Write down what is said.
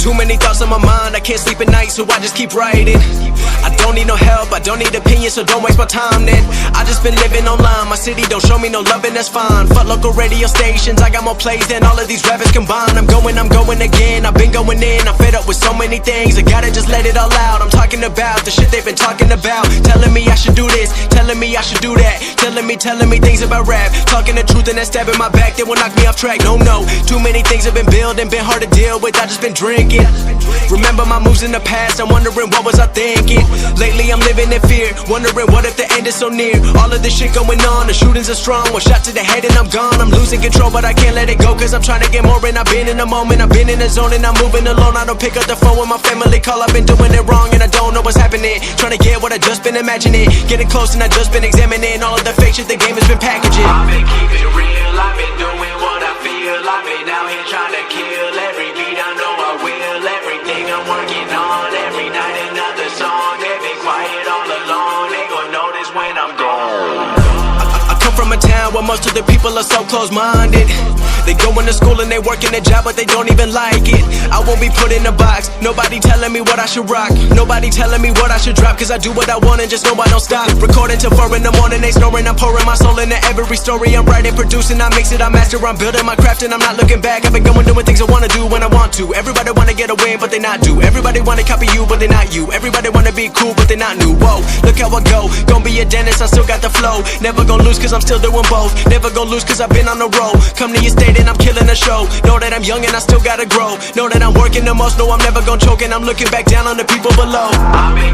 Too many thoughts on my mind, I can't sleep at night, so I just keep writing. I don't need no help, I don't need opinions, so don't waste my time then. I just been living online, my city don't show me no love and that's fine. Fuck local radio stations, I got more plays than all of these rappers combined. I'm going again, I've been going in, I'm fed up with so many things, I gotta just let it all out. I'm talking about the shit they've been talking about, telling me I should do this, telling me I should do that, telling me things about rap, talking the truth and that stab in my back, they will knock me off track. No, too many things have been building, been hard to deal with, I just been drinking. Remember my moves in the past, I'm wondering what was I thinking. Lately I'm living in fear, wondering what if the end is so near. All of this shit going on, the shootings are strong, one shot to the head and I'm gone. I'm losing control but I can't let it go, cause I'm trying to get more. And I've been in the moment, I've been in the zone, and I'm moving alone. I don't pick up the phone when my family call, I've been doing it wrong and I don't know what's happening. Trying to get what I just been imagining, getting close and I just been examining all of the fake shit the game has been packaging. I've been keeping it real, I've been doing what I feel, I've been out here trying to kill every beat, I know I will. Everything I'm working on, every night another song. They've been quiet all along, they gon' notice when I'm gone. I come from a town where most of the people are so close-minded. They go into school and they work in a job but they don't even like it. I won't be put in a box, nobody telling me what I should rock, nobody telling me what I should drop, cause I do what I want and just know I don't stop. Recording till 4 in the morning, they snoring, I'm pouring my soul into every story. I'm writing, producing, I mix it, I master, I'm building my craft and I'm not looking back. I've been going doing things I wanna do when I want to. Everybody wanna get a win but they not do. Everybody wanna copy you but they not you. Everybody wanna be cool but they not new. Whoa, look how I go, gonna be a dentist, I still got the flow. Never gonna lose cause I'm still doing both. Never gonna lose cause I've been on the road. Come to your state and I'm killing the show. Know that I'm young and I still gotta grow. Know that I'm working the most, know I'm never gonna choke, and I'm looking back down on the people below. I've been